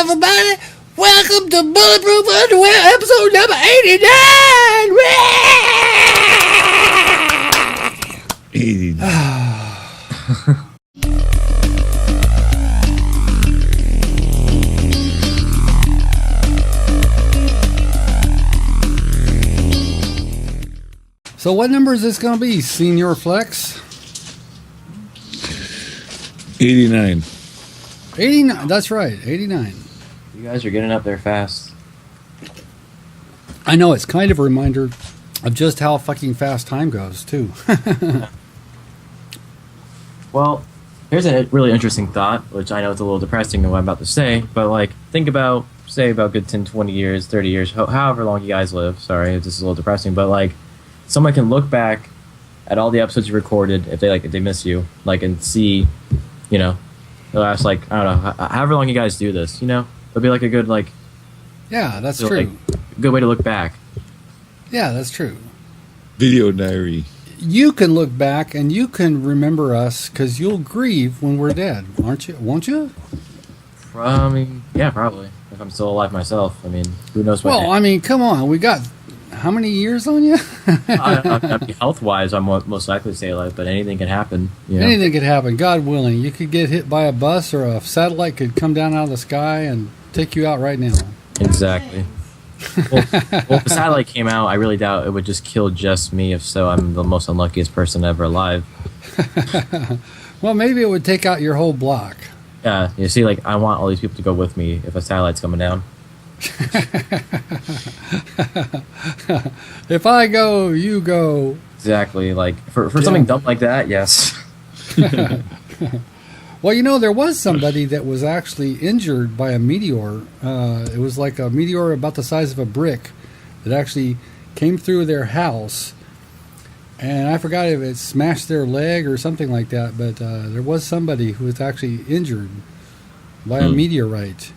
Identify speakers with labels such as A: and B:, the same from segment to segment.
A: everybody. Welcome to Bulletproof Underwear, episode number 89.
B: 89.
A: So what number is this going to be, Senior Flex?
B: 89.
A: 89, that's right, 89.
C: You guys are getting up there fast.
A: I know, it's kind of a reminder of just how fucking fast time goes, too.
C: Well, here's a really interesting thought, which I know it's a little depressing in what I'm about to say, but like, think about, say about good 10, 20 years, 30 years, however long you guys live. Sorry, this is a little depressing, but like, someone can look back at all the episodes you recorded if they miss you, like, and see, you know, the last, like, I don't know, however long you guys do this, you know, it'll be like a good, like,
A: yeah, that's
C: true.
A: Like,
C: a good way to look back.
A: Yeah, that's true.
B: Video diary.
A: You can look back and you can remember us because you'll grieve when we're dead, aren't you? Won't you?
C: I mean, yeah, probably. If I'm still alive myself. I mean, who knows what...
A: Well, I mean, come on. We got how many years on you?
C: Health-wise, I'm most likely to stay alive, but anything can happen. You know?
A: Anything could happen, God willing. You could get hit by a bus or a satellite could come down out of the sky and take you out right now.
C: Exactly. Well, if the satellite came out, I really doubt it would just kill just me. If so, I'm the most unluckiest person ever alive.
A: Well, maybe it would take out your whole block.
C: Yeah, you see, like, I want all these people to go with me if a satellite's coming down.
A: If I go, you go.
C: Exactly. Like, for something dumb like that, yes.
A: Well, you know, there was somebody that was actually injured by a meteor. It was like a meteor about the size of a brick that actually came through their house. And I forgot if it smashed their leg or something like that, but there was somebody who was actually injured by a meteorite.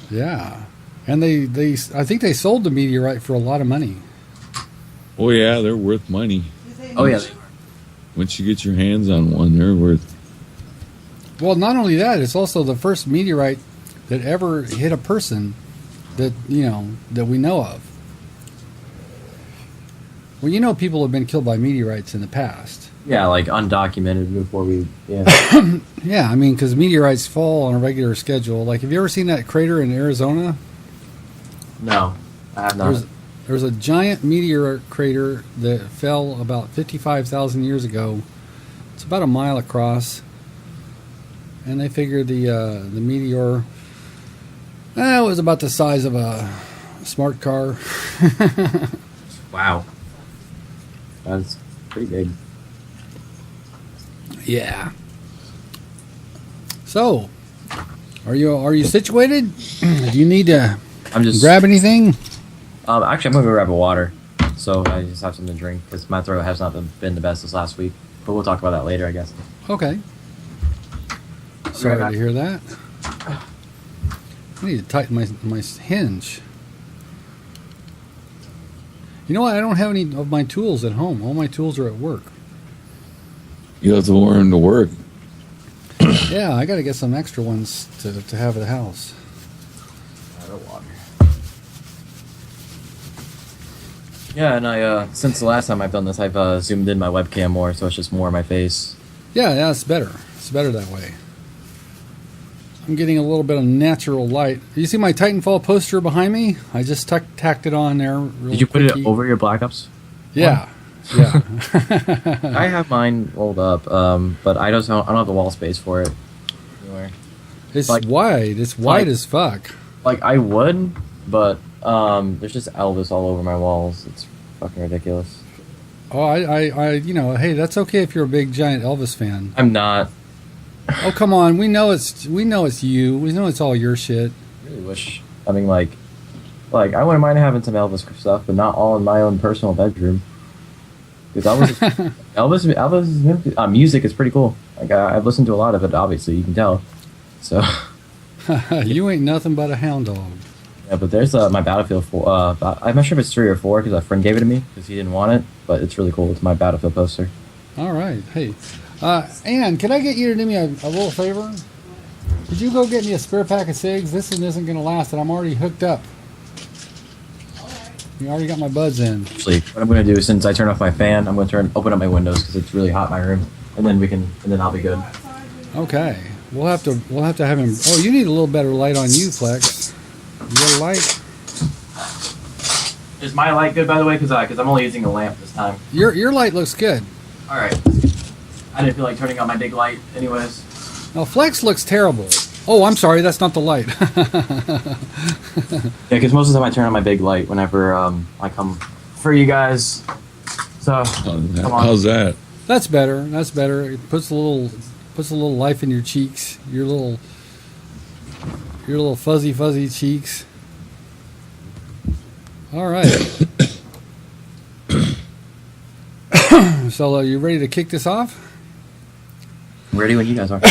A: Yeah. And I think they sold the meteorite for a lot of money.
B: Oh, yeah, they're worth money.
C: Oh, yeah.
B: Once you get your hands on one, they're worth...
A: Well, not only that, it's also the first meteorite that ever hit a person that, you know, that we know of. Well, you know, people have been killed by meteorites in the past.
C: Yeah, like undocumented before we... Yeah,
A: yeah, I mean, because meteorites fall on a regular schedule. Like, have you ever seen that crater in Arizona?
C: No, I have not.
A: There's a giant meteor crater that fell about 55,000 years ago. It's about a mile across. And they figured the meteor was about the size of a smart car.
C: Wow. That's pretty big.
A: Yeah. So, are you situated? Do you need to grab anything?
C: Actually, I'm gonna go grab a water, so I just have something to drink because my throat has not been the best this last week. But we'll talk about that later, I guess.
A: Okay. Sorry to hear that. I need to tighten my hinge. You know what? I don't have any of my tools at home. All my tools are at work.
B: You have to learn to work.
A: Yeah, I got to get some extra ones to have at the house.
C: Water. Yeah, and since the last time I've done this, I've zoomed in my webcam more, so it's just more of my face.
A: Yeah, it's better. It's better that way. I'm getting a little bit of natural light. You see my Titanfall poster behind me? I just tacked it on there.
C: Did you put it over your Black Ops?
A: Yeah. Yeah.
C: I have mine rolled up, but I don't have the wall space for it anywhere.
A: It's like, wide. It's wide as fuck.
C: Like, I would, but there's just Elvis all over my walls. It's fucking ridiculous.
A: Oh, I you know, hey, that's okay if you're a big giant Elvis fan.
C: I'm not.
A: Oh, come on. We know it's you. We know it's all your shit.
C: I really wish. I mean, like I wouldn't mind having some Elvis stuff, but not all in my own personal bedroom. Because Elvis music is pretty cool. Like, I've listened to a lot of it. Obviously, you can tell. So.
A: You ain't nothing but a hound dog.
C: Yeah, but there's my Battlefield 4. I'm not sure if it's 3 or 4 because a friend gave it to me because he didn't want it, but it's really cool. It's my Battlefield poster.
A: All right. Hey, Ann, can I get you to do me a little favor? Could you go get me a spare pack of cigs? This one isn't going to last, and I'm already hooked up. You already got my buds in.
C: Actually, what I'm going to do is, since I turned off my fan, I'm going to open up my windows because it's really hot in my room, and then I'll be good.
A: Okay, we'll have to have him. Oh, you need a little better light on you, Flex. You got a light?
C: Is my light good, by the way? Because I'm only using a lamp this time.
A: Your light looks good.
C: All right. I didn't feel like turning on my big light, anyways.
A: Now Flex looks terrible. Oh, I'm sorry, that's not the light.
C: Yeah, because most of the time I turn on my big light whenever I come for you guys. So come on.
B: How's that?
A: That's better. That's better. It puts a little life in your cheeks. Your little fuzzy cheeks. All right. So, are you ready to kick this off?
C: I'm ready when you guys are.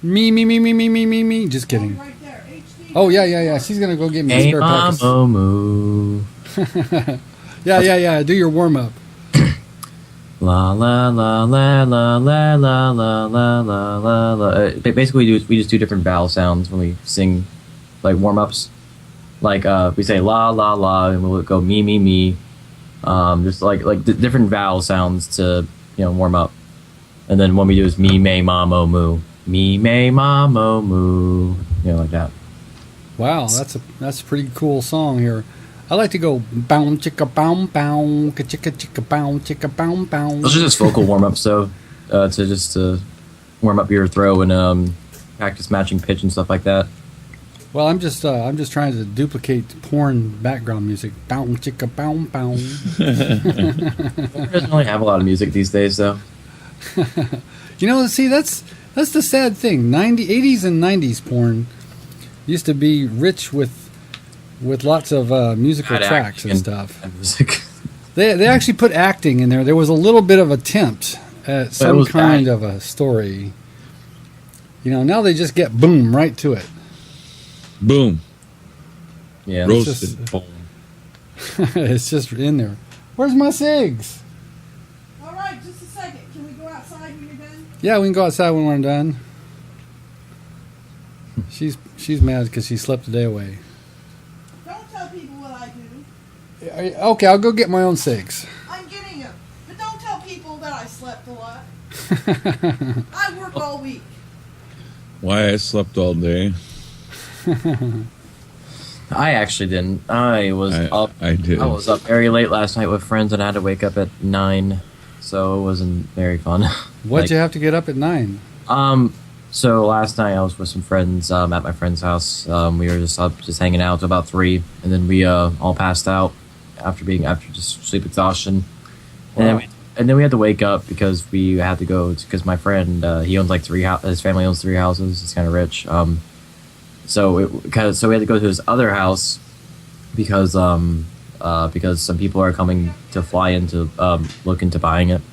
A: Me. Just kidding. Oh, yeah. She's going to go get me a spare pack.
C: Moo.
A: Yeah. Do your warm up.
C: La la la la la la la la la la la. Basically, we just do different vowel sounds when we sing, like warm-ups. Like we say la la la, and we'll go me. Just like different vowel sounds to warm up. And then when we do is me may mamo moo, me may mamo moo, like that.
A: Wow, that's a pretty cool song here. I like to go bow chicka bow bow chicka bow.
C: Those are just vocal warm ups, though, to warm up your throw and practice matching pitch and stuff like that.
A: Well, I'm just trying to duplicate porn background music. Bow chicka bow bow.
C: It doesn't really have a lot of music these days, though.
A: See, that's the sad thing. 80s and 90s porn used to be rich with lots of musical tracks and stuff.
C: And music.
A: They actually put acting in there. There was a little bit of attempt at some kind of a story. Now they just get boom right to it.
B: Boom.
C: Yeah.
B: Roasted.
A: It's just in there. Where's my cigs?
D: All right, just a second. Can we go outside when you're done?
A: Yeah, we can go outside when we're done. She's mad because she slept the day away.
D: Don't tell people what I do.
A: Okay, I'll go get my own cigs.
D: I'm getting them. But don't tell people that I slept a lot. I work all week.
B: Why I slept all day?
C: I actually didn't. I was up.
B: I did.
C: I was up very late last night with friends, and I had to wake up at 9, so it wasn't very fun.
A: What'd you have to get up at 9?
C: So last night I was with some friends at my friend's house. We were just up, just hanging out till about 3, and then we all passed out after just sleep exhaustion.
A: Wow.
C: And then we had to wake up because we had to go because my friend he owns like 3 his family owns 3 houses. He's kind of rich. So we had to go to his other house because some people are coming to fly in to look into buying it.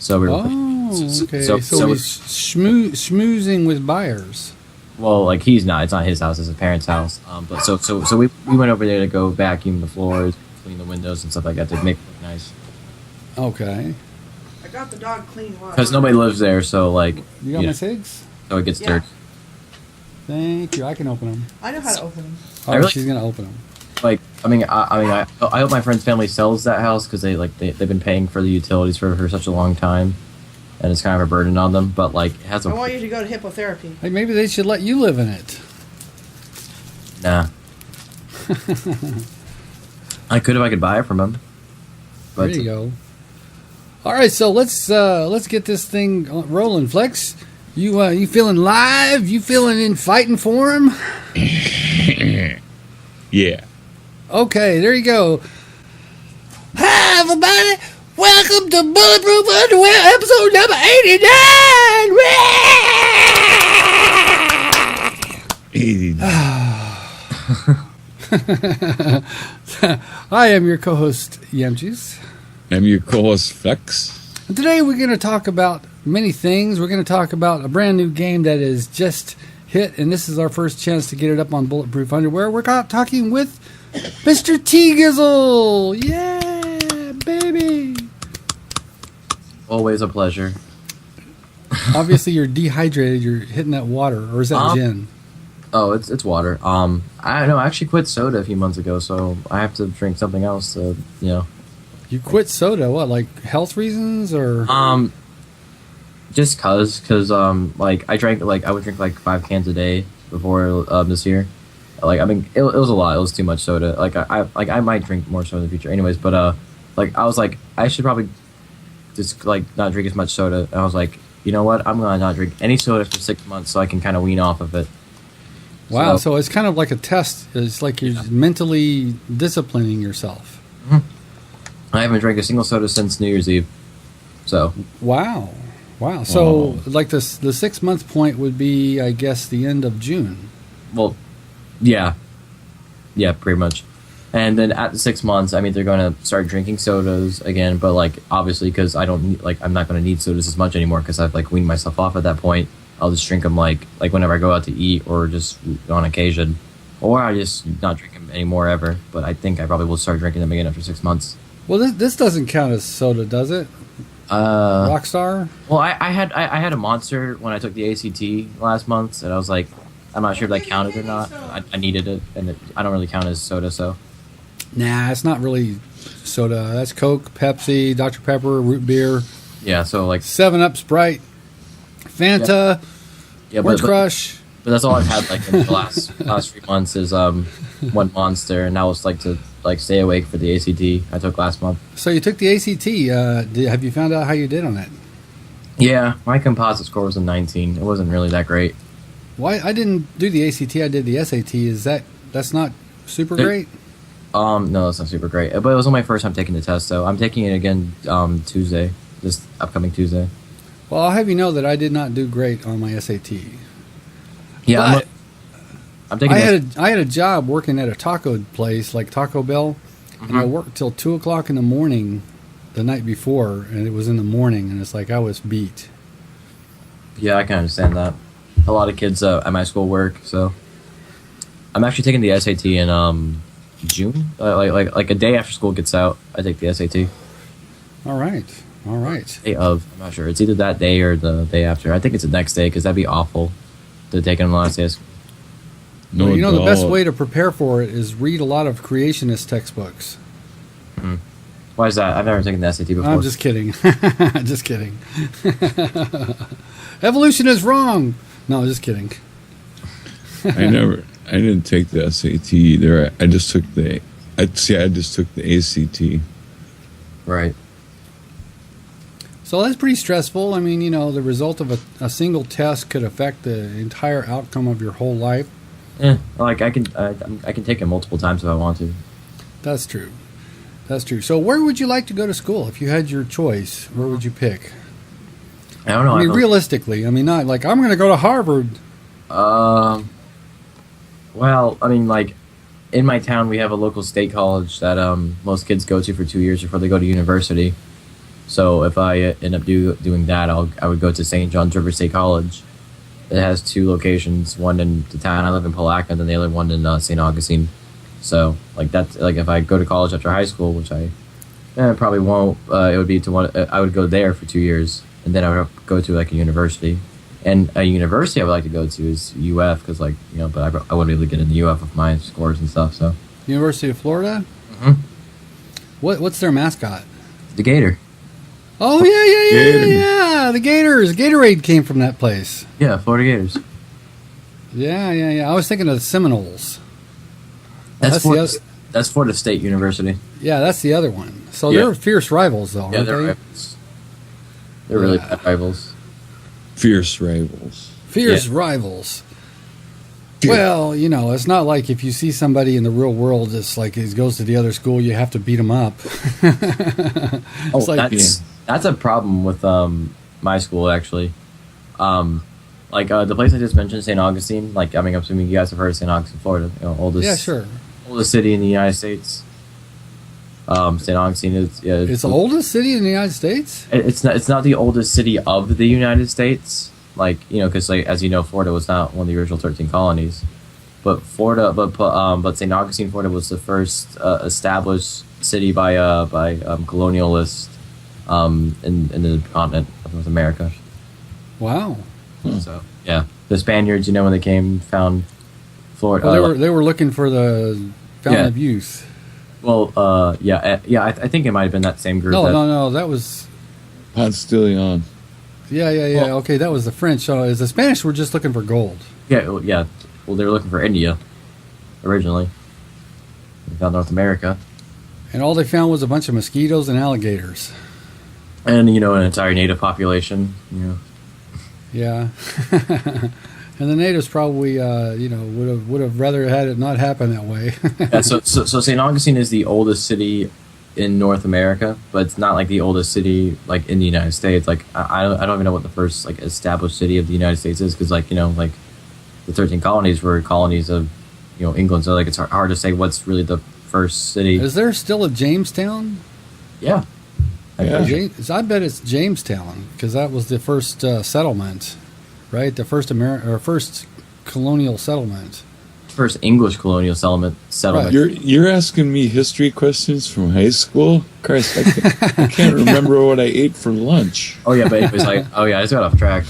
C: So we were.
A: Okay.
C: So
A: he's schmoozing with buyers.
C: Well, like he's not. It's not his house. It's his parents' house. But so we went over there to go vacuum the floors, clean the windows and stuff like that to make it look nice.
A: Okay.
D: I got the dog clean water.
C: Because nobody lives there, so like.
A: You got my cigs?
C: So it gets
D: Yeah.
C: dirty.
A: Thank you. I can open them.
D: I know how to open them.
A: Oh, she's gonna open them.
C: Like, I hope my friend's family sells that house because they've been paying for the utilities for such a long time, and it's kind of a burden on them. But like, it has
D: I want you to go to hippotherapy.
A: Hey, maybe they should let you live in it.
C: Nah. I could if I could buy it from them.
A: There you go. All right, so let's get this thing rolling. Flex, you feeling live? You feeling in fighting form?
B: Yeah.
A: Okay, there you go. Hi, everybody. Welcome to Bulletproof Underwear, episode number 89. I am your co-host, Yemjis.
B: I'm your co-host, Flex.
A: And today we're going to talk about many things. We're going to talk about a brand new game that is just hit, and this is our first chance to get it up on Bulletproof Underwear. We're talking with Mr. Tgizzle. Yeah, baby.
C: Always a pleasure.
A: Obviously, you're dehydrated. You're hitting that water, or is that gin?
C: Oh, it's water. I don't know. I actually quit soda a few months ago, so I have to drink something else. To, you know.
A: You quit soda? What, like health reasons, or?
C: Just cause like I would drink like 5 cans a day before this year. Like, I mean, it was a lot. It was too much soda. Like I might drink more soda in the future, anyways. But like I was like, I should probably just like not drink as much soda. And I was like, you know what? I'm gonna not drink any soda for 6 months so I can kind of wean off of it.
A: Wow. So it's kind of like a test. It's like you're mentally disciplining yourself.
C: I haven't drank a single soda since New Year's Eve. So.
A: Wow. So like the 6 month point would be, I guess, the end of June.
C: Well, yeah, pretty much. And then at the 6 months, I mean, they're going to start drinking sodas again. But like, obviously, because I'm not going to need sodas as much anymore because I've like weaned myself off at that point. I'll just drink them like whenever I go out to eat or just on occasion, or I just not drink them anymore ever. But I think I probably will start drinking them again after 6 months.
A: Well, this doesn't count as soda, does it? Rockstar.
C: Well, I had a Monster when I took the ACT last month, and I was like, I'm not sure if that counted or not. I needed it, and I don't really count as soda, so.
A: Nah, it's not really soda. That's Coke, Pepsi, Dr. Pepper, root beer.
C: Yeah, so like
A: 7-Up, Sprite, Fanta, Orange Crush.
C: But that's all I've had like in the last 3 months is one Monster, and that was like to like stay awake for the ACT I took last month.
A: So you took the ACT. Have you found out how you did on it?
C: Yeah, my composite score was a 19. It wasn't really that great.
A: Why I didn't do the ACT? I did the SAT. That's not super great?
C: No, it's not super great. But it was only my first time taking the test, so I'm taking it again Tuesday, this upcoming Tuesday.
A: Well, I'll have you know that I did not do great on my SAT.
C: Yeah, I'm taking.
A: I had a job working at a taco place like Taco Bell, and I worked till 2 o'clock in the morning the night before, and it was in the morning, and it's like I was beat.
C: Yeah, I can understand that. A lot of kids at my school work, so I'm actually taking the SAT in June, like a day after school gets out. I take the SAT.
A: All right.
C: Day of, I'm not sure. It's either that day or the day after. I think it's the next day because that'd be awful to take it on the last day of school.
A: No, you know the best way to prepare for it is read a lot of creationist textbooks.
C: Why is that? I've never taken the SAT before.
A: I'm just kidding. Just kidding. Evolution is wrong. No, just kidding.
B: I didn't take the SAT either. I just took the ACT.
C: Right.
A: So that's pretty stressful. I mean, the result of a single test could affect the entire outcome of your whole life.
C: Yeah, like I can take it multiple times if I want to.
A: That's true. So where would you like to go to school if you had your choice? Where would you pick?
C: I don't know.
A: I mean, realistically, not like I'm going to go to Harvard.
C: Well, I mean, like in my town, we have a local state college that most kids go to for 2 years before they go to university. So if I end up doing that, I would go to St. John's River State College. It has 2 locations, one in the town I live in, Palaca, and then the other one in St. Augustine. So like that's like if I go to college after high school, which I probably won't, it would be I would go there for 2 years, and then I would go to like a university. And a university I would like to go to is UF because but I wouldn't be able to get into UF with my scores and stuff. So
A: University of Florida. What's their mascot?
C: The Gator.
A: Oh yeah, the Gators. Gatorade came from that place.
C: Yeah, Florida Gators.
A: Yeah. I was thinking of the Seminoles.
C: That's Florida State University.
A: Yeah, that's the other one. So they're fierce rivals, though, aren't
C: they're
A: they?
C: Rivals. They're really bad rivals.
B: Fierce rivals.
A: Rivals. Well, it's not like if you see somebody in the real world, it's like he goes to the other school, you have to beat him up.
C: That's a problem with my school, actually. The place I just mentioned, St. Augustine. I'm assuming you guys have heard of St. Augustine, Florida. Oldest city in the United States. St. Augustine is.
A: It's the oldest city in the United States.
C: It's not the oldest city of the United States. Because as you know, Florida was not one of the original 13 colonies. But St. Augustine, Florida, was the first established city by colonialists in the continent of North America.
A: Wow.
C: So yeah, the Spaniards, when they came, found Florida.
A: Well, they were looking for the Fountain
C: Yeah.
A: of Youth.
C: Well, I think it might have been that same group.
A: No, that was.
B: Ponce de Leon.
A: Yeah.
C: Well-
A: Okay, that was the French. So is the Spanish were just looking for gold.
C: Yeah. Well, they were looking for India originally. They found North America,
A: And all they found was a bunch of mosquitoes and alligators.
C: and an entire native population.
A: Yeah. And the natives probably, would have rather had it not happen that way.
C: Yeah, so St. Augustine is the oldest city in North America, but it's not like the oldest city like in the United States. Like I don't even know what the first like established city of the United States is, because like the 13 colonies were colonies of England. So like it's hard to say what's really the first city.
A: Is there still a Jamestown?
C: Yeah.
B: Yeah.
A: I bet it's Jamestown, because that was the first settlement, right? The first first colonial settlement.
C: First English colonial settlement.
A: Right.
B: You're asking me history questions from high school? Christ, I can't remember what I ate for lunch.
C: Oh yeah, but it was like, I just got off track.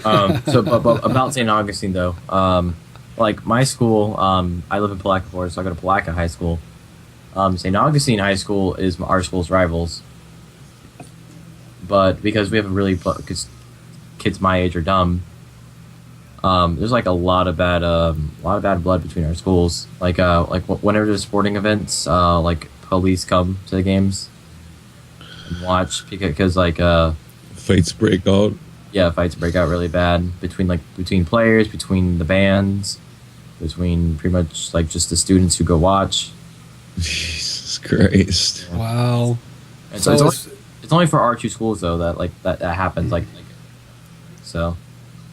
C: But about St. Augustine though, like my school, I live in Palaca, Florida, so I go to Palaca High School. St. Augustine High School is our school's rivals, but because we have because kids my age are dumb. There's like a lot of bad blood between our schools. Like whenever there's sporting events, like police come to the games and watch because
B: Fights break out.
C: yeah, fights break out really bad between players, between the bands, between pretty much like just the students who go watch.
B: Jesus Christ.
A: Wow.
C: And
A: So
C: so
A: it's-
C: it's only for our two schools though that happens so.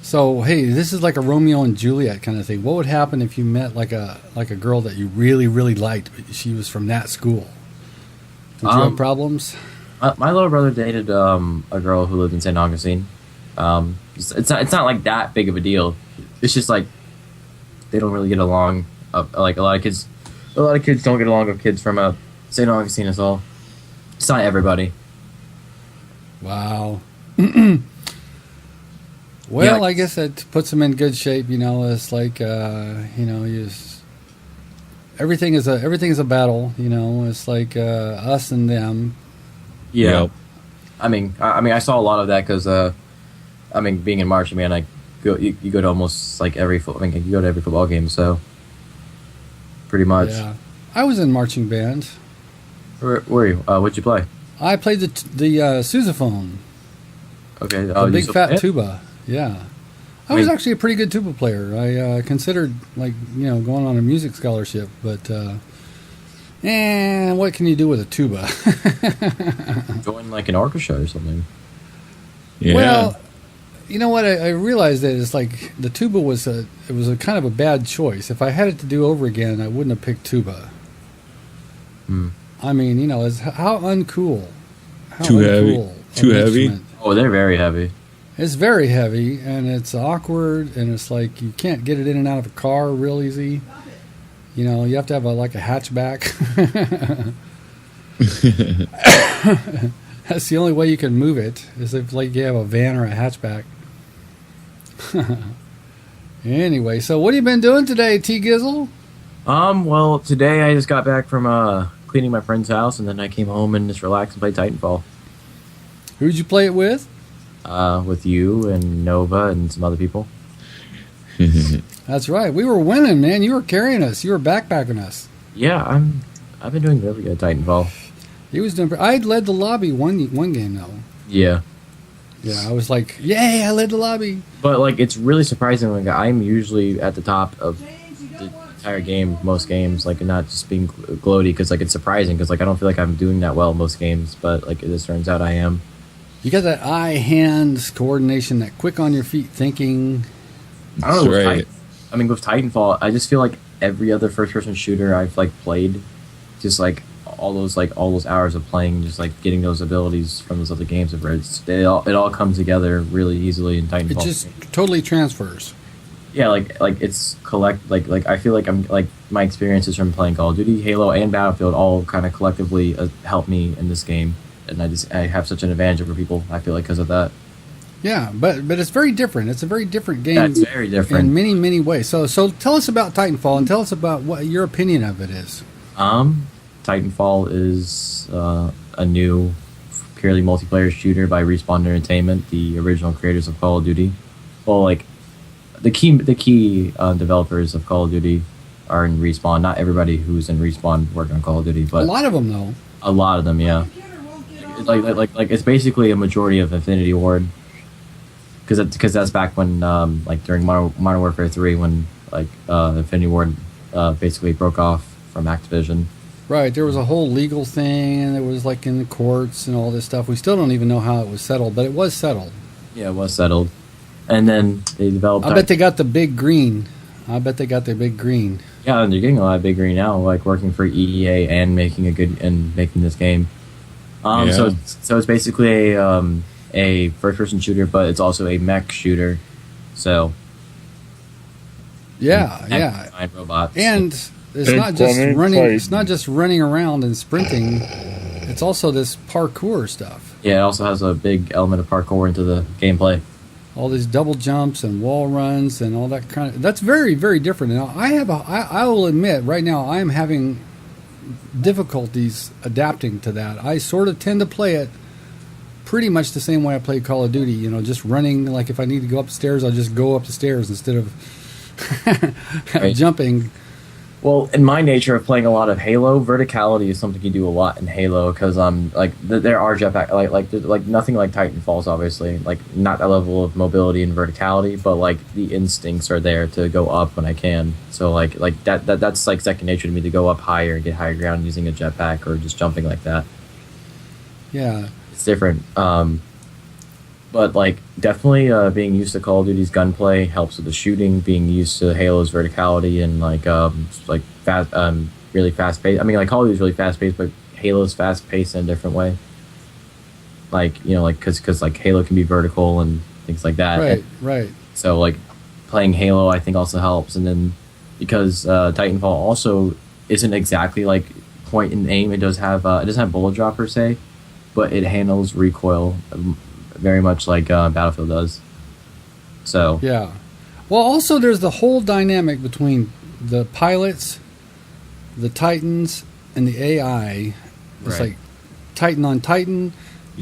A: So hey, this is like a Romeo and Juliet kind of thing. What would happen if you met like a girl that you really really liked, but she was from that school? Would you have problems?
C: My little brother dated a girl who lived in St. Augustine. It's not like that big of a deal. It's just like they don't really get along. Like a lot of kids don't get along with kids from St. Augustine as well. It's not everybody.
A: Wow. Well,
C: Yeah, like-
A: I guess that puts them in good shape. It's like you just, everything is a battle. It's like us and them.
C: Yeah.
B: Yep.
C: I mean, I saw a lot of that because being in marching band, you go to almost like you go to every football game, so pretty much.
A: Yeah, I was in marching band.
C: Where were you? What'd you play?
A: I played the sousaphone,
C: Okay.
A: the
C: you
A: big
C: still
A: fat
C: play it?
A: tuba. Yeah, I
C: I
A: was
C: mean-
A: actually a pretty good tuba player. I considered going on a music scholarship, but what can you do with a tuba?
C: Join like an orchestra or something.
B: Yeah.
A: Well, you know what? I realized that it's like the tuba was a kind of a bad choice. If I had it to do over again, I wouldn't have picked tuba.
C: Hmm.
A: I mean, it's how uncool. How
B: Too heavy.
A: uncool
B: Too
A: an
B: heavy?
A: instrument.
C: Oh, they're very heavy.
A: It's very heavy, and it's awkward, and it's like you can't get it in and out of a car real easy. You have to have a hatchback. That's the only way you can move it, is if you have a van or a hatchback. Anyway, so what have you been doing today, T-Gizzle?
C: Well, today I just got back from cleaning my friend's house, and then I came home and just relaxed and played Titanfall.
A: Who'd you play it with?
C: With you and Nova and some other people.
A: That's right. We were winning, man. You were carrying us. You were backpacking us.
C: Yeah, I've been doing really good at Titanfall.
A: He was doing. I led the lobby one game though.
C: Yeah.
A: Yeah, I was like, yay! I led the lobby.
C: But it's really surprising. I'm usually at the top of
D: James, you
C: the
D: don't want
C: entire game, most games. Not just being gloaty, because it's surprising. Because I don't feel like I'm doing that well in most games. But it turns out I am.
A: You got that eye-hand coordination, that quick on your feet thinking.
C: I don't know.
B: That's right.
C: With Titanfall, I just feel like every other first-person shooter I've played, just all those hours of playing, just getting those abilities from those other games of it all comes together really easily in Titanfall.
A: It just totally transfers.
C: Yeah, it's I feel like I'm my experiences from playing Call of Duty, Halo, and Battlefield all kind of collectively help me in this game. and I have such an advantage over people. I feel like because of that.
A: Yeah, but it's very different. It's a very different game.
C: That's very different
A: in many ways. So tell us about Titanfall and tell us about what your opinion of it is.
C: Titanfall is a new purely multiplayer shooter by Respawn Entertainment, the original creators of Call of Duty. Well, like the key developers of Call of Duty are in Respawn. Not everybody who's in Respawn worked on Call of Duty, but
A: a lot of them though.
C: A lot of them, yeah. Like it's basically a majority of Infinity Ward. Because that's back when like during Modern Warfare 3 when like Infinity Ward basically broke off from Activision.
A: Right, there was a whole legal thing, and it was like in the courts and all this stuff. We still don't even know how it was settled, but it was settled.
C: Yeah, it was settled. And then they developed...
A: I bet they got the big green. I bet they got their big green.
C: Yeah, and they're getting a lot of big green now, like working for EEA and making this game. So it's basically a first-person shooter, but it's also a mech shooter. So...
A: Yeah.
C: And robots.
A: And... It's not just running. It's not just running around and sprinting. It's also this parkour stuff.
C: Yeah, it also has a big element of parkour into the gameplay.
A: All these double jumps and wall runs and all that kind of. That's very, very different. Now, I will admit, right now, I am having difficulties adapting to that. I sort of tend to play it pretty much the same way I play Call of Duty. You know, just running. Like if I need to go up the stairs, I'll just go up the stairs instead of jumping.
C: Well, in my nature of playing a lot of Halo, verticality is something you do a lot in Halo because there are jetpack like nothing like Titanfall's obviously like not that level of mobility and verticality, but like the instincts are there to go up when I can. So like that's like second nature to me to go up higher and get higher ground using a jetpack or just jumping like that.
A: Yeah, it's
C: different. But like definitely being used to Call of Duty's gunplay helps with the shooting. Being used to Halo's verticality and like fast, really fast paced. I mean, like Call of Duty's really fast paced, but Halo's fast paced in a different way. Like like because like Halo can be vertical and things like that.
A: Right.
C: So like playing Halo, I think also helps. And then because Titanfall also isn't exactly like point and aim. It doesn't have bullet drop per se, but it handles recoil. Very much like Battlefield does. So
A: yeah. Well, also there's the whole dynamic between the pilots, the Titans, and the AI. It's like Titan on Titan,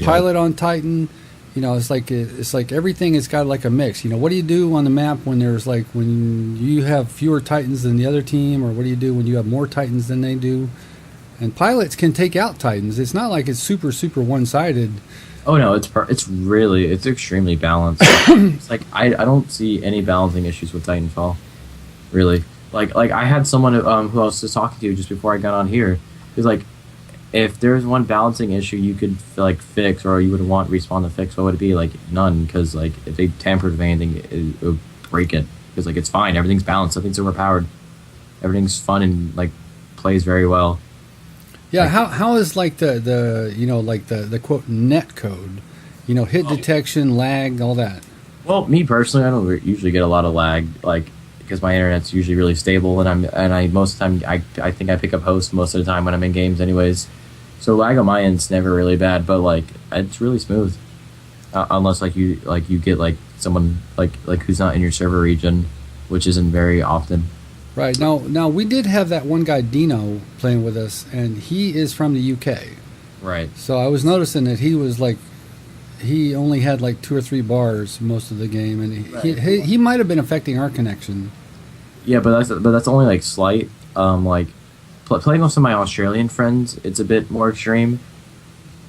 A: pilot on Titan. You know, it's like everything has got like a mix. You know, what do you do on the map when you have fewer Titans than the other team, or what do you do when you have more Titans than they do? And pilots can take out Titans. It's not like it's super one-sided.
C: Oh no, it's extremely balanced. It's like I don't see any balancing issues with Titanfall, really. Like I had someone who I was just talking to just before I got on here. Who's like, if there's one balancing issue you could like fix or you would want Respawn to fix, what would it be? Like none, because like if they tampered with anything, it would break it. Because like it's fine, everything's balanced, nothing's overpowered, everything's fun and like plays very well.
A: Yeah, how is like the quote net code, hit detection, lag, all that?
C: Well, me personally, I don't usually get a lot of lag, like because my internet's usually really stable, and I most of the time I think I pick up host most of the time when I'm in games, anyways. So lag on my end's never really bad, but like it's really smooth, unless you get like someone like who's not in your server region, which isn't very often.
A: Right. Now we did have that one guy, Dino, playing with us, and he is from the UK.
C: Right.
A: So I was noticing that he only had like 2 or 3 bars most of the game, and he might have been affecting our connection.
C: Yeah, but that's only like slight. Like playing with some of my Australian friends, it's a bit more extreme.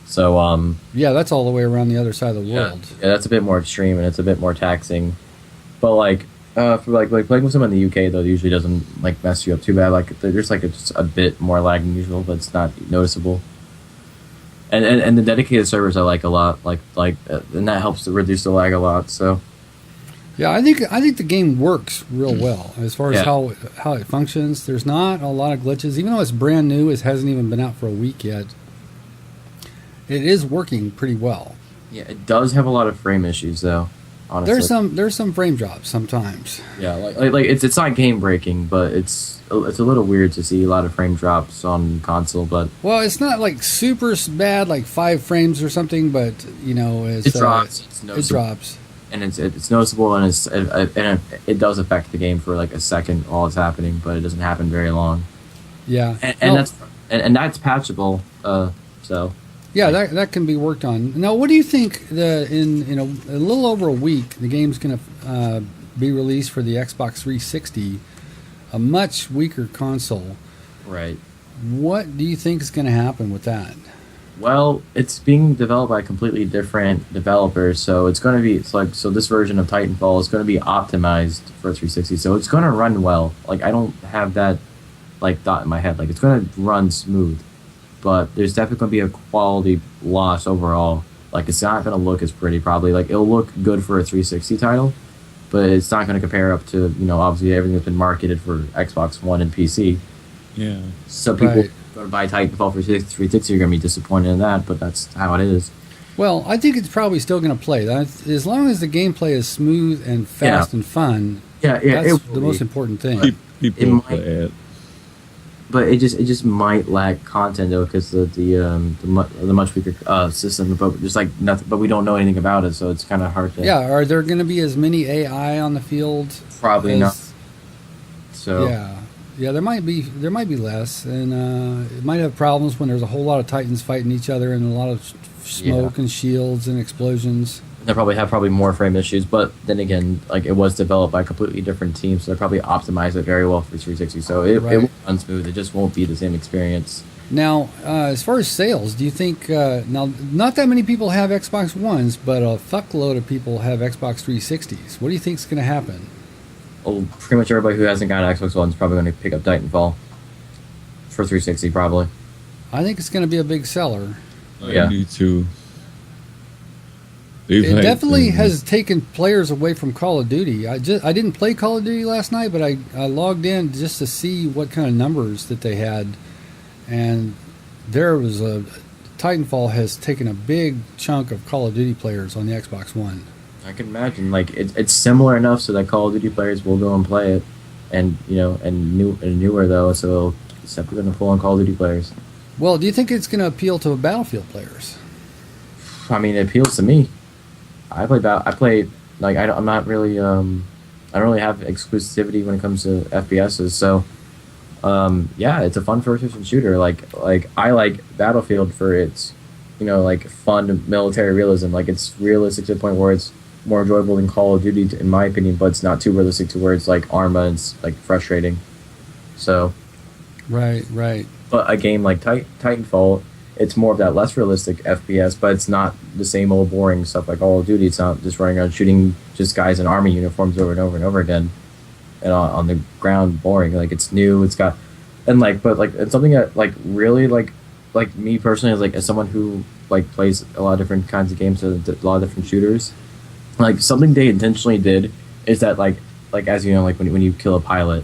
C: So
A: yeah, that's all the way around the other side of the world.
C: Yeah, that's a bit more extreme and it's a bit more taxing. But like. For like playing with someone in the UK though, it usually doesn't like mess you up too bad. Like there's like just a bit more lag than usual, but it's not noticeable. And the dedicated servers I like a lot, and that helps to reduce the lag a lot. So
A: yeah, I think the game works real well as far as how it functions. There's not a lot of glitches, even though it's brand new. It hasn't even been out for a week yet. It is working pretty well.
C: Yeah, it does have a lot of frame issues though. honestly.
A: There's some frame drops sometimes.
C: Yeah, like it's not game breaking, but it's a little weird to see a lot of frame drops on console. But
A: Well, it's not like super bad, like 5 frames or something, but
C: it drops. It's
A: it
C: noticeable,
A: drops.
C: and it's noticeable, and it does affect the game for like a second while it's happening, but it doesn't happen very long.
A: Yeah,
C: And that's patchable. So
A: yeah, that can be worked on. Now, what do you think? In a little over a week, the game's going to be released for the Xbox 360, a much weaker console.
C: right.
A: What do you think is going to happen with that?
C: Well, it's being developed by completely different developers, so it's going to be this version of Titanfall is going to be optimized for 360, so it's going to run well. Like I don't have that like thought in my head. Like it's going to run smooth, but there's definitely going to be a quality loss overall. Like it's not going to look as pretty probably. Like it'll look good for a 360 title, but it's not going to compare up to obviously everything that's been marketed for Xbox One and PC.
B: Yeah.
C: So people
A: Right.
C: go to buy Titanfall for 360, you're going to be disappointed in that, but that's how it is.
A: Well, I think it's probably still going to play. As long as the gameplay is smooth and fast and fun,
C: Yeah,
A: that's the most important thing.
B: People
C: might-
B: play it.
C: But it just might lack content though, because the much weaker system. But just like nothing, but we don't know anything about it, so it's kind of hard to.
A: Yeah, are there going to be as many AI on the field?
C: Probably
A: as-
C: not. So
A: Yeah, there might be less, and it might have problems when there's a whole lot of Titans fighting each other and a lot of smoke and shields and explosions.
C: they probably have more frame issues. But then again, like it was developed by a completely different team, so they probably optimized it very well for 360. So it will run smooth. It just won't be the same experience.
A: Now, as far as sales, do you think now not that many people have Xbox Ones, but a fuckload of people have Xbox 360s? What do you think is going to happen?
C: Well, pretty much everybody who hasn't got an Xbox One is probably going to pick up Titanfall for 360, probably.
A: I think it's going to be a big seller.
C: Yeah.
B: I do too.
A: It definitely has taken players away from Call of Duty. I didn't play Call of Duty last night, but I logged in just to see what kind of numbers that they had, and there was Titanfall has taken a big chunk of Call of Duty players on the Xbox One.
C: I can imagine. Like it's similar enough so that Call of Duty players will go and play it, and newer though, so it's definitely going to pull on Call of Duty players.
A: Well, do you think it's going to appeal to Battlefield players?
C: I mean, it appeals to me. I'm not really I don't really have exclusivity when it comes to FPSs, so yeah, it's a fun first-person shooter. Like I like Battlefield for its like fun military realism. Like it's realistic to the point where it's more enjoyable than Call of Duty, in my opinion, but it's not too realistic to where it's like Arma and it's like frustrating. So,
A: Right.
C: but a game like Titanfall, it's more of that less realistic FPS, but it's not the same old boring stuff like Call of Duty. It's not just running around shooting just guys in army uniforms over and over and over again, and on the ground boring. Like it's new. It's got it's something that like really like me personally as someone who like plays a lot of different kinds of games, so a lot of different shooters. Like something they intentionally did is that like as like when you kill a pilot,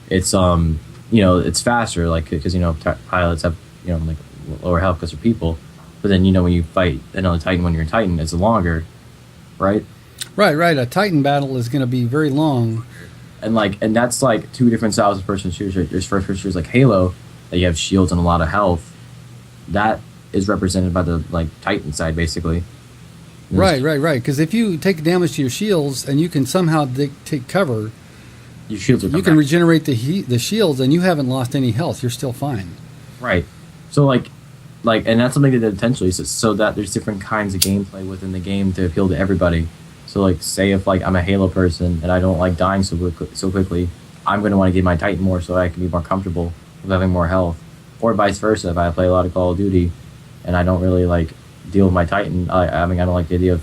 C: it's it's faster because pilots have like lower health because they're people, but then when you fight another Titan when you're a Titan, it's longer, right?
A: Right. A Titan battle is going to be very long,
C: and that's like two different styles of first-person shooters. There's first-person shooters like Halo that you have shields and a lot of health. That is represented by the like Titan side basically.
A: Right. Because if you take damage to your shields and you can somehow take cover,
C: Your shields will come
A: you can
C: back.
A: regenerate the shields, and you haven't lost any health. You're still fine.
C: Right. So like, and that's something they did intentionally, so that there's different kinds of gameplay within the game to appeal to everybody. So like, say if like I'm a Halo person and I don't like dying so quickly, I'm going to want to give my Titan more so I can be more comfortable with having more health, or vice versa. If I play a lot of Call of Duty and I don't really like deal with my Titan, I don't like the idea of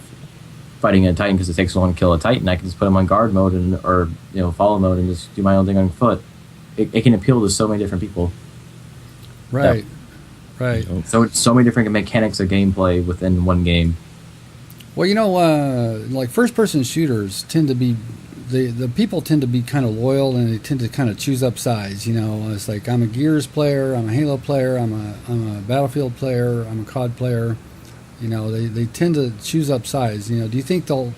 C: fighting a Titan because it takes so long to kill a Titan. I can just put him on guard mode or follow mode and just do my own thing on foot. It can appeal to so many different people.
A: Right.
C: So many different mechanics of gameplay within one game.
A: Well, like first-person shooters tend to be, the people tend to be kind of loyal, and they tend to kind of choose up sides. It's like I'm a Gears player, I'm a Halo player, I'm a Battlefield player, I'm a COD player. They tend to choose up sides. Do you think they'll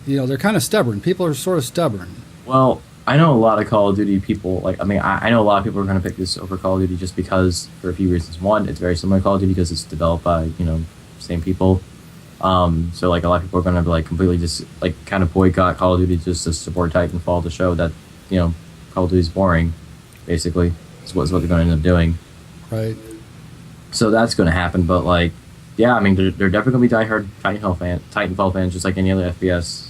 A: they're kind of stubborn. People are sort of stubborn.
C: Well, I know a lot of Call of Duty people. Like, I mean, I know a lot of people are going to pick this over Call of Duty just because for a few reasons. One, it's very similar to Call of Duty because it's developed by same people. So like a lot of people are going to like completely just like kind of boycott Call of Duty just to support Titanfall to show that Call of Duty is boring. Basically, is what they're going to end up doing.
A: Right.
C: So that's going to happen. But like, yeah, I mean, they're definitely going to be diehard Titanfall fans, just like any other FPS.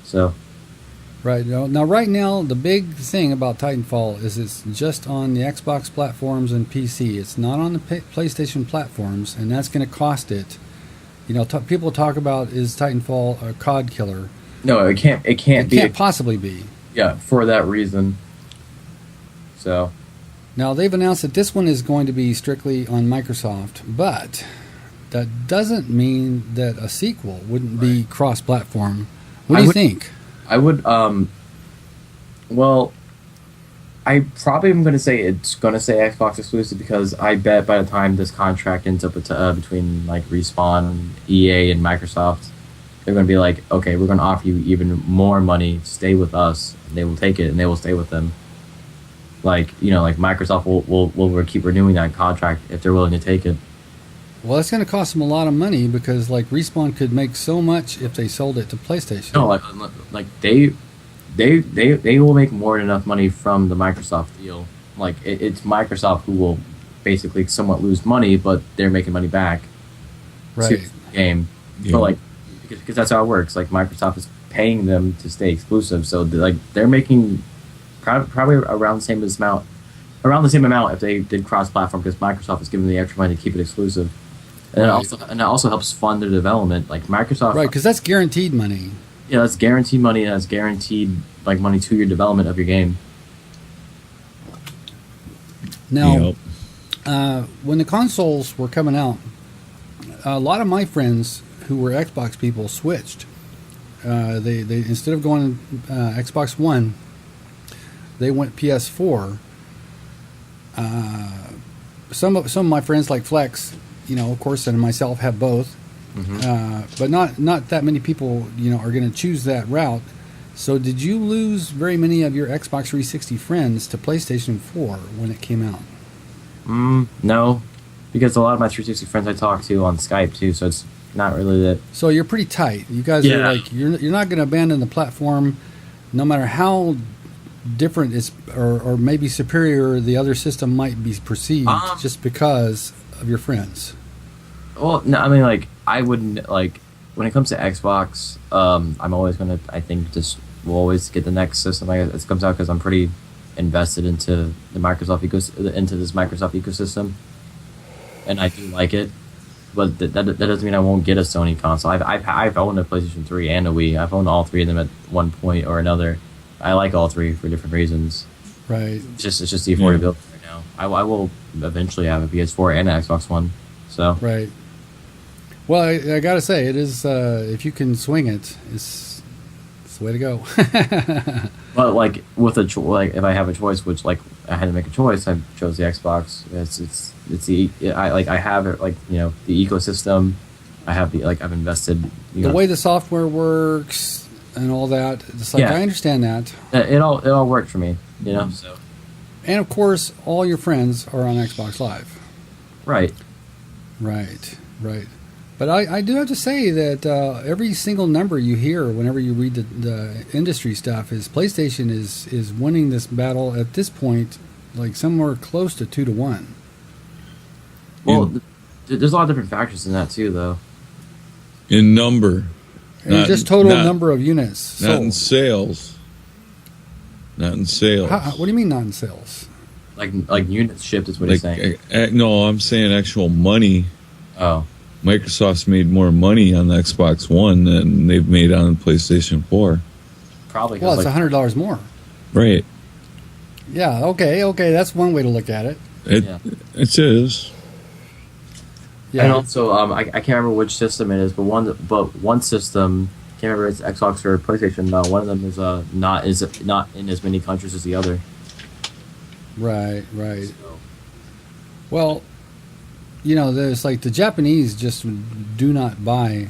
C: So.
A: Right. Now, right now, the big thing about Titanfall is it's just on the Xbox platforms and PC. It's not on the PlayStation platforms, and that's going to cost it. People talk about, is Titanfall a COD killer?
C: No, it can't. It
A: can't possibly be.
C: Yeah, for that reason. So.
A: Now, they've announced that this one is going to be strictly on Microsoft, but that doesn't mean that a sequel wouldn't be cross-platform. What do you think?
C: I would, well, I probably am going to say it's going to say Xbox exclusive because I bet by the time this contract ends up between like Respawn, EA, and Microsoft, they're going to be like, okay, we're going to offer you even more money, stay with us, and they will take it and they will stay with them. Like, like Microsoft will keep renewing that contract if they're willing to take it.
A: Well, it's going to cost them a lot of money because, like, Respawn could make so much if they sold it to PlayStation.
C: No, like they will make more than enough money from the Microsoft deal. Like, it's Microsoft who will basically somewhat lose money, but they're making money back.
A: Right.
C: To the game,
B: Yeah.
C: but like, because that's how it works. Like, Microsoft is paying them to stay exclusive, so they're making probably around the same amount if they did cross-platform because Microsoft is giving them the extra money to keep it exclusive. And it also helps fund the development. Like Microsoft,
A: right? Because that's guaranteed money.
C: Yeah, that's guaranteed money, and that's guaranteed like money to your development of your game.
A: Now, when the consoles were coming out, a lot of my friends who were Xbox people switched. They instead of going Xbox One, they went PS4. Some of my friends like Flex, of course, and myself have both. Mm-hmm. But not that many people, are going to choose that route. So did you lose very many of your Xbox 360 friends to PlayStation 4 when it came out?
C: No, because a lot of my 360 friends I talk to on Skype too, so it's not really that.
A: So you're pretty tight. You guys are like, you're not going to abandon the platform, no matter how different it's or maybe superior the other system might be perceived, just because of your friends.
C: Well, no, I mean, like, I wouldn't, like, when it comes to Xbox, I'm always going to, I think, we'll always get the next system that comes out because I'm pretty invested into the into this Microsoft ecosystem, and I do like it. But that doesn't mean I won't get a Sony console. I've owned a PlayStation 3 and a Wii. I've owned all three of them at one point or another. I like all three for different reasons.
A: Right.
C: It's just the affordability right now. I will eventually have a PS4 and an Xbox One. So.
A: Right. Well, I gotta say, it is if you can swing it, it's the way to go.
C: But like with if I have a choice, which like I had to make a choice, I chose the Xbox. I have it the ecosystem. I have I've invested.
A: The way the software works and all that. It's like I understand that.
C: It all worked for me, So.
A: And of course, all your friends are on Xbox Live.
C: Right.
A: But I do have to say that every single number you hear whenever you read the industry stuff is PlayStation is winning this battle at this point, like somewhere close to 2-1.
C: Well, there's a lot of different factors in that too, though.
B: In number.
A: And just total number of units sold.
B: Not in sales. Not in sales.
A: What do you mean not in sales?
C: Like units shipped is what he's saying.
B: No, I'm saying actual money.
C: Oh.
B: Microsoft's made more money on the Xbox One than they've made on the PlayStation 4.
C: Probably.
A: Well, it's $100 more.
B: Right.
A: Yeah, okay, that's one way to look at it.
B: It is.
C: Yeah. And also, I can't remember which system it is, but one system, can't remember if it's Xbox or PlayStation. One of them is not in as many countries as the other.
A: Right.
C: So.
A: Well, there's the Japanese just do not buy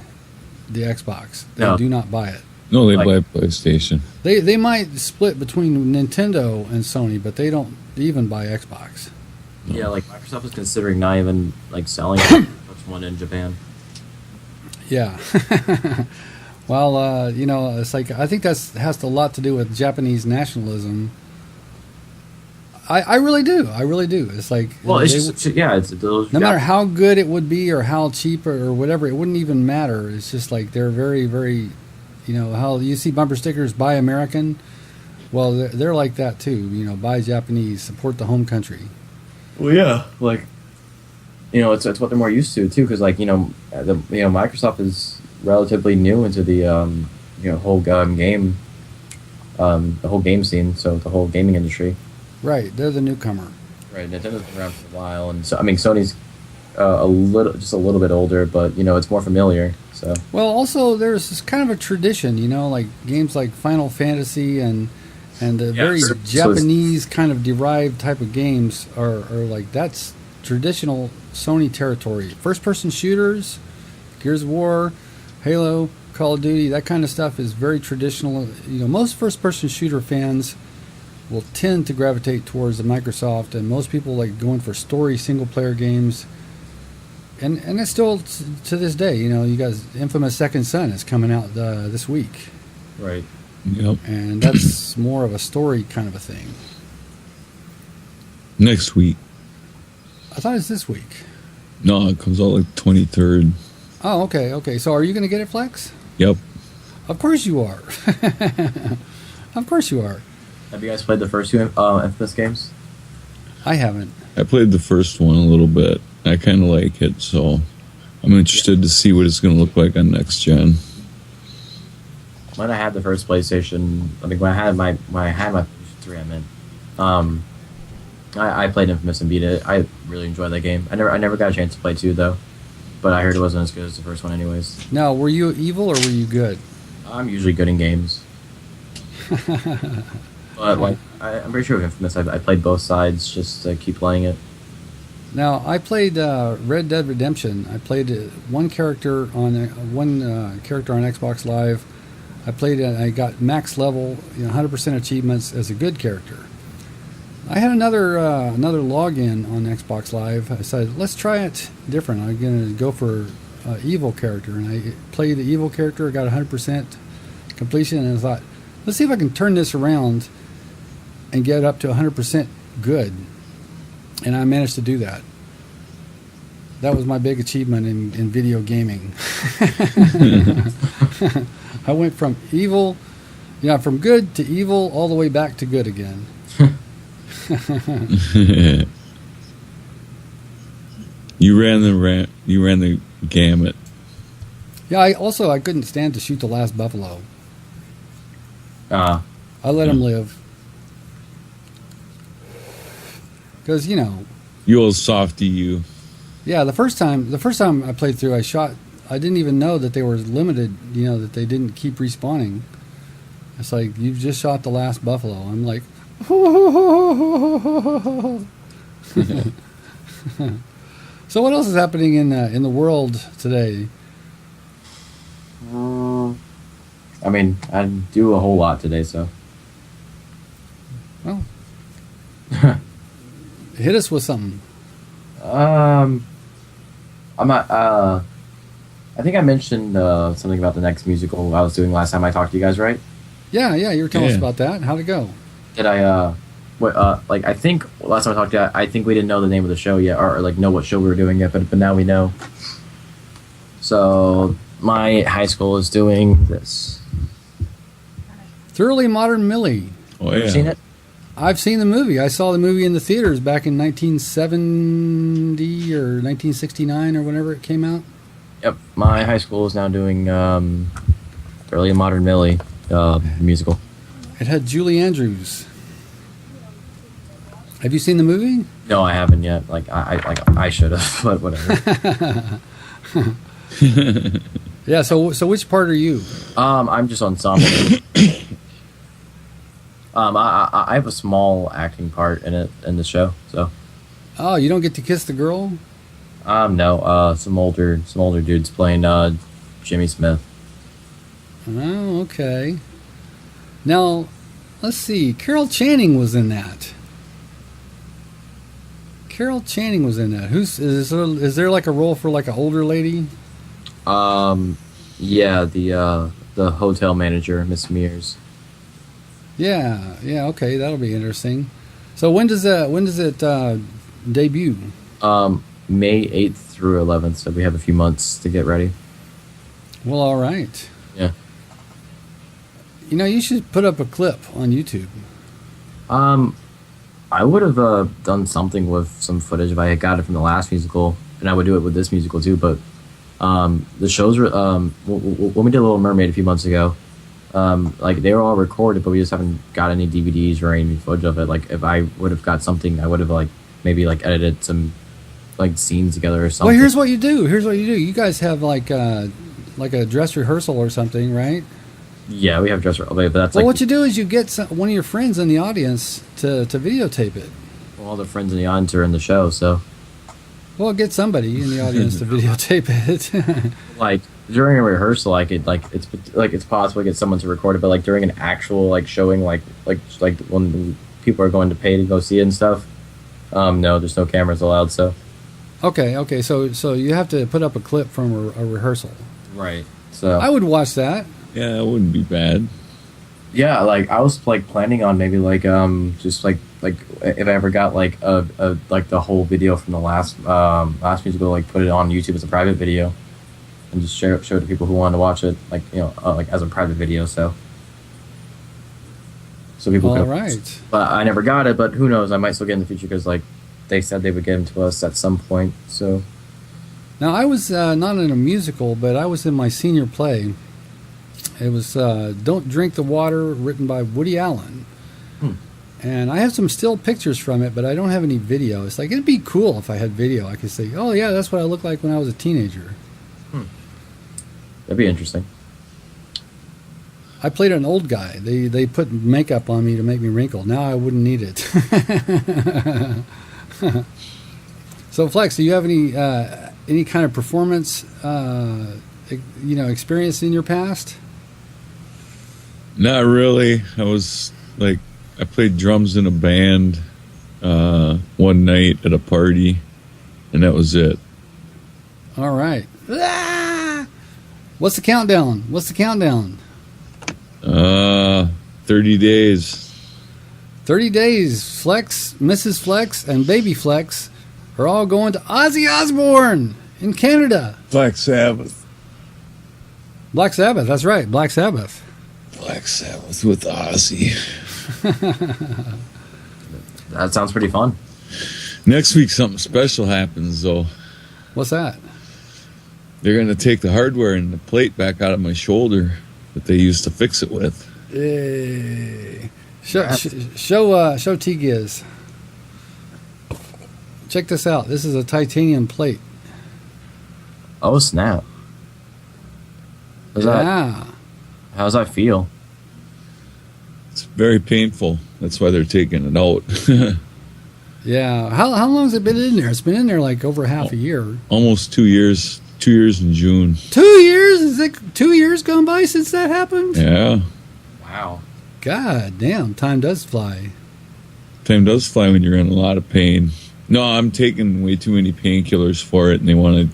A: the Xbox. They do not buy it.
B: No, they
C: Like-
B: buy PlayStation.
A: They might split between Nintendo and Sony, but they don't even buy Xbox.
C: Yeah, like Microsoft is considering not even like selling Xbox One in Japan.
A: Yeah. Well, it's like I think that has a lot to do with Japanese nationalism. I really do. I really do. It's like
C: Well, it's
A: they-
C: just yeah, it's those.
A: no matter how good it would be or how cheap or whatever, it wouldn't even matter. It's just like they're very, very, how you see bumper stickers, buy American. Well, they're like that too. Buy Japanese, support the home country.
C: Well, yeah, like it's what they're more used to too, because Microsoft is relatively new into the whole game, the whole game scene, so the whole gaming industry.
A: Right, they're the newcomer.
C: Right, Nintendo's been around for a while, and so Sony's a little bit older, but it's more familiar. So
A: Well, also there's this kind of a tradition, like games like Final Fantasy and the very
C: so
A: Japanese kind of derived type of games are like that's traditional Sony territory. First person shooters, Gears of War, Halo, Call of Duty, that kind of stuff is very traditional. Most first person shooter fans will tend to gravitate towards the Microsoft, and most people like going for story single player games. And it's still to this day, you guys, infamous Second Son is coming out this week,
C: right.
B: Yep.
A: and that's more of a story kind of a thing.
B: Next week.
A: I thought it's this week.
B: No, it comes out like 23rd.
A: Oh, okay. So are you going to get it, Flex?
B: Yep.
A: Of course you are. Of course you are.
C: Have you guys played the first two Infamous games?
A: I haven't.
B: I played the first one a little bit. I kind of like it, so I'm interested to see what it's going to look like on next gen.
C: When I had the first PlayStation, when I had my PlayStation 3, I played Infamous and beat it. I really enjoyed that game. I never got a chance to play 2 though, but I heard it wasn't as good as the first one anyways.
A: Now, were you evil or were you good?
C: I'm usually good in games. But I'm pretty sure with Infamous, I played both sides just to keep playing it.
A: Now, I played Red Dead Redemption. I played one character on Xbox Live. I played it. I got max level, 100% achievements as a good character. I had another login on Xbox Live. I said, let's try it different. I'm going to go for evil character, and I played the evil character. Got 100% completion, and I thought, let's see if I can turn this around and get up to 100% good. And I managed to do that. That was my big achievement in video gaming. I went from evil, from good to evil, all the way back to good again.
B: You ran the gamut.
A: Yeah, I couldn't stand to shoot the last buffalo. I let him live. Because,
B: You old softy, you.
A: yeah, the first time I played through, I didn't even know that they were limited, that they didn't keep respawning. It's like, you've just shot the last buffalo. I'm like, so what else is happening in the world today?
C: I do a whole lot today, so.
A: Well, hit us with something.
C: I'm not. I think I mentioned something about the next musical I was doing last time I talked to you guys, right?
A: Yeah, you were telling us
B: Yeah.
A: about that. How'd it go?
C: Did I? I think last time I talked to you, I think we didn't know the name of the show yet, or know what show we were doing yet, but now we know. So my high school is doing this.
A: Thoroughly Modern Millie.
B: Oh,
C: Ever
B: yeah.
C: seen it?
A: I've seen the movie. I saw the movie in the theaters back in 1970 or 1969 or whenever it came out.
C: Yep. My high school is now doing Early Modern Millie musical.
A: It had Julie Andrews. Have you seen the movie?
C: No, I haven't yet. I should have, but whatever.
A: Yeah. So which part are you?
C: I'm just ensemble. I have a small acting part in the show. So.
A: Oh, you don't get to kiss the girl?
C: No. Some older dudes playing Jimmy Smith.
A: Oh, okay. Now, let's see. Carol Channing was in that. Carol Channing was in that. Is there like a role for like an older lady?
C: Yeah, the hotel manager, Miss Mears.
A: Yeah. Okay, that'll be interesting. So when does it debut?
C: May 8th through 11th. So we have a few months to get ready.
A: Well, all right.
C: Yeah.
A: You know, you should put up a clip on YouTube.
C: I would have done something with some footage if I had got it from the last musical, and I would do it with this musical too. But the shows were when we did Little Mermaid a few months ago. Like they were all recorded, but we just haven't got any DVDs or any footage of it. Like if I would have got something, I would have like maybe like edited some like scenes together or something.
A: Well, here's what you do. You guys have like a dress rehearsal or something, right?
C: Yeah, we have dress rehearsal, but that's
A: well,
C: like
A: what you do is you get one of your friends in the audience to videotape it.
C: all the friends in the audience are in the show, so
A: Well, get somebody in the audience to videotape it.
C: like during a rehearsal, I could it's possible to get someone to record it, but like during an actual like showing, like when people are going to pay to go see it and stuff, no, there's no cameras allowed. So
A: Okay. So you have to put up a clip from a rehearsal.
C: right, so
A: I would watch that.
B: Yeah, that wouldn't be bad.
C: yeah, like I was like planning on maybe like just like if I ever got like a like the whole video from the last musical, like put it on YouTube as a private video and just show it to people who want to watch it, like like as a private video, so people
A: All
C: could.
A: right.
C: But I never got it, but who knows, I might still get in the future because like they said they would get them to us at some point. So
A: Now, I was not in a musical, but I was in my senior play. It was Don't Drink the Water, written by Woody Allen. And I have some still pictures from it, but I don't have any video. It's like, it'd be cool if I had video. I could say, oh, yeah, that's what I looked like when I was a teenager.
C: that'd be interesting.
A: I played an old guy. They put makeup on me to make me wrinkle. Now I wouldn't need it. So, Flex, do you have any kind of performance, experience in your past?
B: Not really. I played drums in a band one night at a party, and that was it.
A: All right. What's the countdown?
B: 30 days.
A: 30 days. Flex, Mrs. Flex, and Baby Flex are all going to Ozzy Osbourne in Canada.
B: Black Sabbath.
A: Black Sabbath, that's right, Black Sabbath.
B: Black Sabbath with Ozzy.
C: That sounds pretty fun.
B: Next week, something special happens, though.
A: What's that?
B: They're going to take the hardware and the plate back out of my shoulder that they used to fix it with.
A: Hey. Show T-Giz. Check this out. This is a titanium plate.
C: Oh snap! How's that feel?
B: It's very painful. That's why they're taking it out.
A: Yeah. How long has it been in there? It's been in there like over half a year.
B: Almost 2 years. 2 years in June.
A: 2 years? Is it 2 years gone by since that happened?
B: Yeah.
C: Wow.
A: God damn, time does fly.
B: Time does fly when you're in a lot of pain. No, I'm taking way too many painkillers for it, and they want to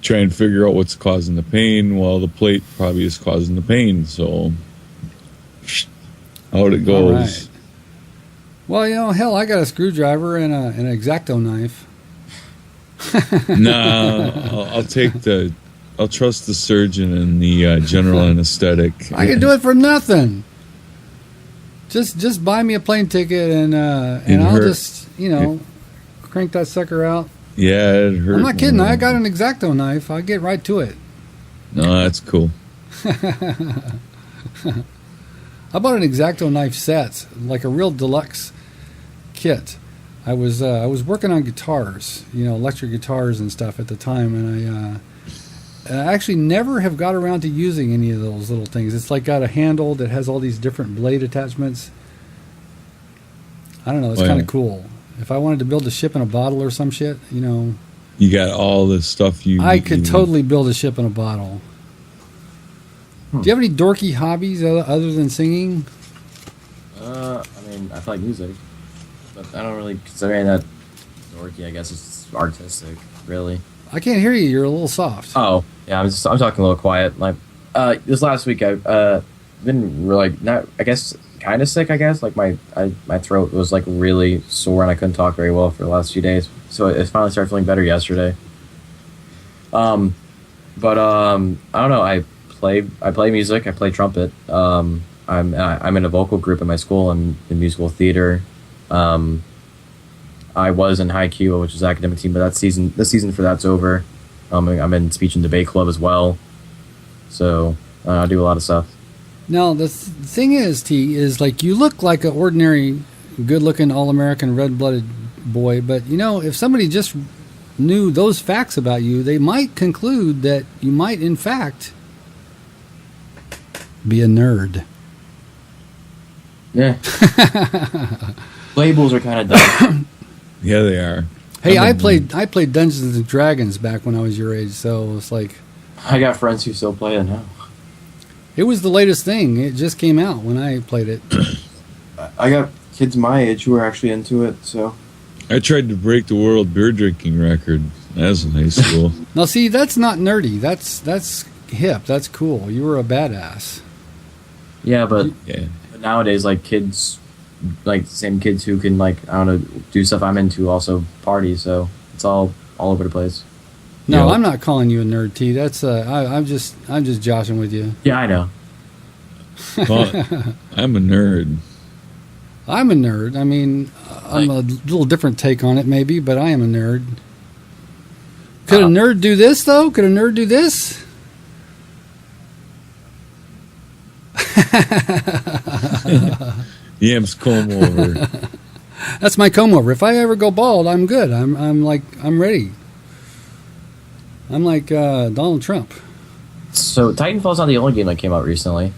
B: try and figure out what's causing the pain. Well, the plate probably is causing the pain, so out it goes.
A: All right. Well, hell, I got a screwdriver and an X-Acto knife.
B: Nah, I'll trust the surgeon and the general anesthetic.
A: I can do it for nothing. Just buy me a plane ticket and I'll just crank that sucker out.
B: Yeah, it hurt.
A: I'm not kidding. I got an X-Acto knife. I'll get right to it.
B: No, that's cool.
A: I bought an X-Acto knife set, like a real deluxe kit. I was working on guitars, electric guitars and stuff at the time, and I actually never have got around to using any of those little things. It's like got a handle that has all these different blade attachments. I don't know. It's kind of cool. If I wanted to build a ship in a bottle or some shit,
B: You got all the stuff
A: I could totally build a ship in a bottle. Do you have any dorky hobbies other than singing?
C: I mean, I like music, but I don't really consider any of that dorky. I guess it's artistic, really.
A: I can't hear you. You're a little soft.
C: Oh, yeah. I'm talking a little quiet. Like, this last week I've been really not. I guess kind of sick. I guess like my throat was like really sore and I couldn't talk very well for the last few days. So it finally started feeling better yesterday. But I don't know. I play music. I play trumpet. I'm in a vocal group in my school. I'm in musical theater. I was in High Q, which is academic team, but the season for that's over. I'm in speech and debate club as well. So I do a lot of stuff.
A: Now the thing is, T, is like you look like an ordinary, good-looking, all-American, red-blooded boy, but you know, if somebody just knew those facts about you, they might conclude that you might, in fact, be a nerd.
C: Yeah. Labels are kind of dumb.
B: Yeah, they are.
A: Hey, I played Dungeons and Dragons back when I was your age, so it's like
C: I got friends who still play it now.
A: it was the latest thing. It just came out when I played it.
C: I got kids my age who are actually into it, so.
B: I tried to break the world beer drinking record. That was in high school.
A: Now, see, that's not nerdy. That's hip. That's cool. You were a badass.
C: Yeah, but
B: Yeah.
C: nowadays, like kids, like the same kids who can like I don't know do stuff I'm into also party, so it's all over the place.
A: No,
B: Yeah.
A: I'm not calling you a nerd, T. That's I'm just joshing with you.
C: Yeah, I know.
B: Well, I'm a nerd.
A: I'm a nerd. I mean, I'm a little different take on it, maybe, but I am a nerd. Could a nerd do this, though? Could a nerd do this?
B: Yam's comb over.
A: That's my comb over. If I ever go bald, I'm good. I'm ready. I'm like Donald Trump.
C: So Titanfall's not the only game that came out recently.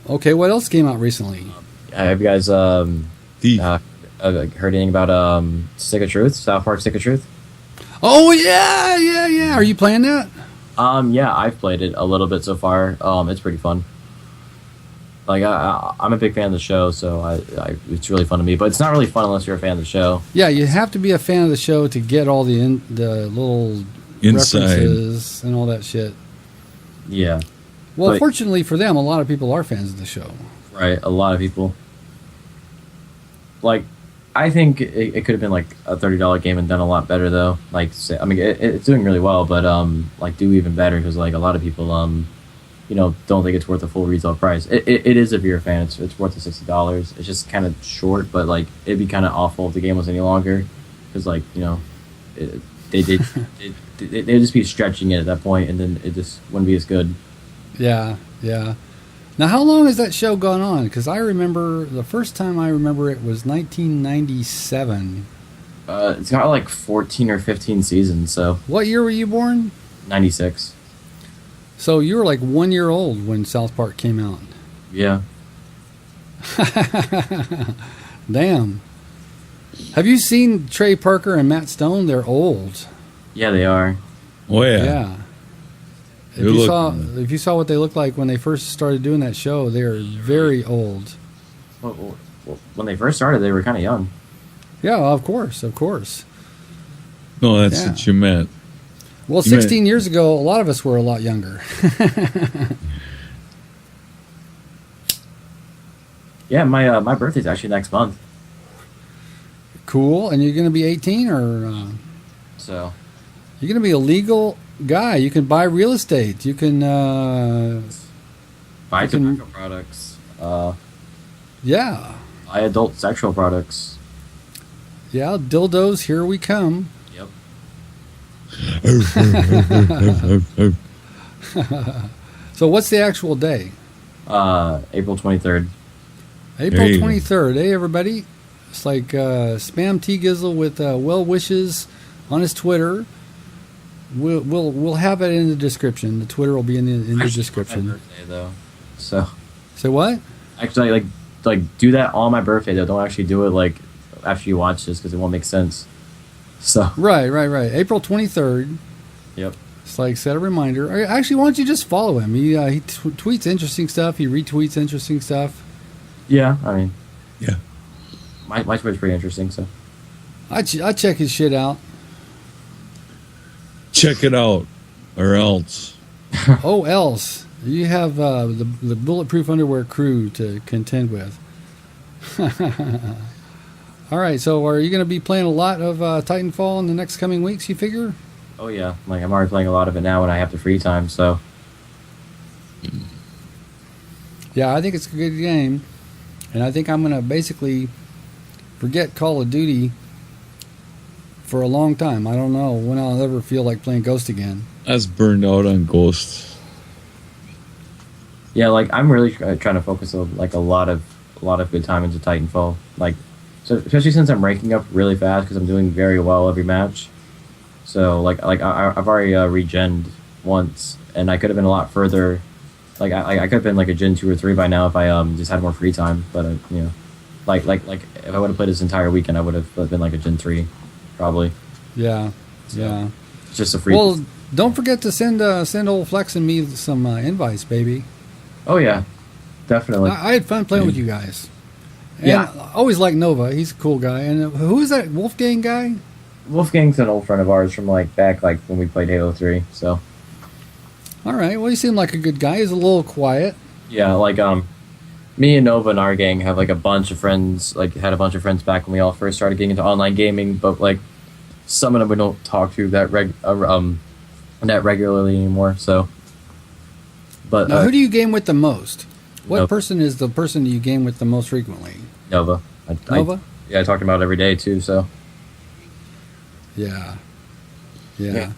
A: Okay, what else came out recently?
C: Have you guys heard anything about Stick of Truth? Southpark Stick of Truth?
A: Oh yeah. Are you playing that?
C: Yeah, I've played it a little bit so far. It's pretty fun. Like I'm a big fan of the show, so it's really fun to me. But it's not really fun unless you're a fan of the show.
A: Yeah, you have to be a fan of the show to get all the little
B: Inside.
A: references and all that shit.
C: Yeah.
A: Well,
C: But-
A: fortunately for them, a lot of people are fans of the show.
C: Right, a lot of people. Like, I think it could have been like a $30 game and done a lot better though. Like, I mean, it's doing really well, but like do even better because like a lot of people don't think it's worth the full retail price. It is if you're a fan. It's worth the $60. It's just kind of short, but like it'd be kind of awful if the game was any longer because like they'd just be stretching it at that point, and then it just wouldn't be as good.
A: Yeah. Now, how long has that show gone on? Because I remember the first time I remember it was 1997.
C: It's got like 14 or 15 seasons, so
A: What year were you born?
C: 96.
A: So you were like 1 year old when South Park came out.
C: Yeah.
A: Damn. Have you seen Trey Parker and Matt Stone? They're old.
C: Yeah, they are.
B: Oh yeah.
A: Yeah. If
B: Good
A: you saw what they looked like when they first started doing that show, they are very old.
C: Well, when they first started, they were kind of young.
A: Yeah, of course.
B: No, that's
A: Yeah.
B: what you meant.
A: Well,
B: You meant-
A: 16 years ago, a lot of us were a lot younger.
C: Yeah, my birthday's actually next month.
A: Cool. And you're going to be 18 or
C: So
A: you're going to be a legal guy. You can buy real estate. You can,
C: buy
A: You can-
C: tobacco products.
A: yeah.
C: Buy adult sexual products.
A: Yeah, dildos, here we come.
C: Yep.
A: So what's the actual day?
C: April 23rd.
A: April
B: There you go.
A: 23rd. Hey, everybody. It's like spam tgizzle with well wishes on his Twitter. We'll have it in the description. The Twitter will be in the
C: Actually, My
A: description.
C: birthday though. So
A: Say what?
C: actually, like do that on my birthday though. Don't actually do it like after you watch this because it won't make sense. So
A: Right. April 23rd.
C: yep.
A: It's like set a reminder. Actually, why don't you just follow him? He tweets interesting stuff. He retweets interesting stuff.
C: Yeah, I mean,
B: Yeah.
C: my Twitter's pretty interesting. So
A: I check his shit out.
B: Check it out, or else.
A: Oh, else you have the Bulletproof Underwear crew to contend with. All right, so are you going to be playing a lot of Titanfall in the next coming weeks, you figure?
C: oh yeah, like I'm already playing a lot of it now when I have the free time. So
A: Yeah, I think it's a good game. And I think I'm going to basically forget Call of Duty for a long time. I don't know when I'll ever feel like playing Ghost again.
B: I was burned out on Ghost.
C: yeah, like I'm really trying to focus like a lot of good time into Titanfall. Like, so especially since I'm ranking up really fast because I'm doing very well every match. So like I've already regened once, and I could have been a lot further. Like I could have been like a Gen 2 or 3 by now if I just had more free time. But you know, like if I would have played this entire weekend, I would have been like a Gen 3, probably.
A: Yeah,
C: So,
A: yeah.
C: It's just a free.
A: Well, don't forget to send old Flex and me some invites, baby.
C: Oh yeah, definitely.
A: I had fun playing with you guys. And
C: Yeah.
A: I always like Nova. He's a cool guy. And who is that Wolfgang guy?
C: Wolfgang's an old friend of ours from like back like when we played Halo 3. So
A: All right. Well, he seemed like a good guy. He's a little quiet.
C: yeah, like me and Nova and our gang have like a bunch of friends. Like had a bunch of friends back when we all first started getting into online gaming. But like some of them we don't talk to that regularly anymore. So, but
A: Now, who do you game with the most? What
C: Nova.
A: person is the person you game with the most frequently?
C: Nova.
A: Nova?
C: Yeah, I talk about it every day too. So
A: Yeah.
C: Yeah.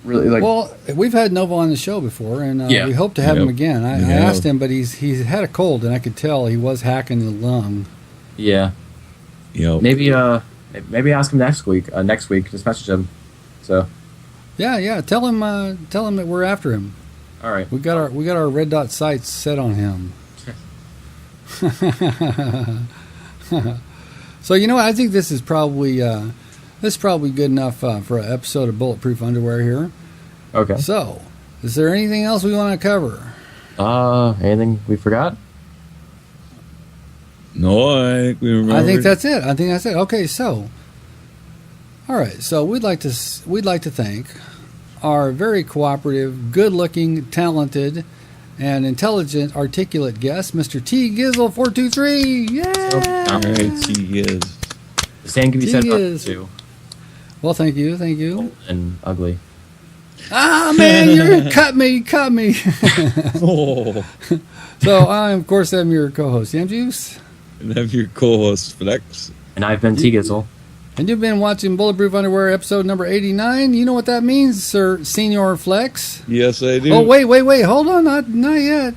C: really like
A: Well, we've had Nova on the show before, and
C: Yeah.
A: we hope to have him
B: Yep.
A: again. I
B: Yeah.
A: asked him, but he's had a cold, and I could tell he was hacking the lung.
C: yeah.
B: Yep.
C: Maybe ask him next week. Next week, just message him. So
A: Yeah. Tell him that we're after him.
C: all right.
A: We got our red dot sights set on him. So I think this is probably good enough for an episode of Bulletproof Underwear here.
C: Okay.
A: So, is there anything else we want to cover?
C: Anything we forgot?
B: No, I think we remember.
A: I think that's it. Okay, so all right. So we'd like to thank our very cooperative, good-looking, talented, and intelligent, articulate guest, Mr. tgizzle423. Yeah.
B: All right, he is.
C: The same can be said
A: He
C: about
A: is.
C: too.
A: Well, thank you.
C: Old and ugly.
A: Ah, man, you cut me.
B: Oh,
A: So I, of course, am your co-host, Yam Juice,
B: and have your co-host Flex.
C: And I've been T-Gizzle.
A: and you've been watching Bulletproof Underwear episode number 89. You know what that means, Sir Senior Flex?
B: Yes, I do.
A: Oh, wait. Hold on. Not yet.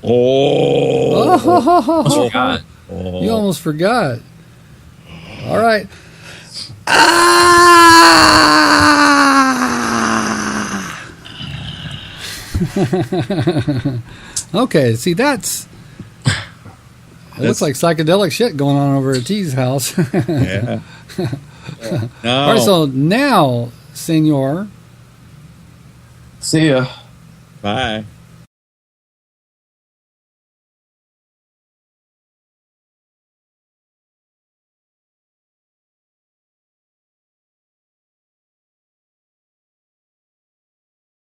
B: Oh.
C: Almost forgot.
B: Oh.
A: You almost forgot. All right. Okay, see, it looks like psychedelic shit going on over at T's house.
B: Yeah.
A: All right, so now, Senor,
C: See ya.
B: Bye.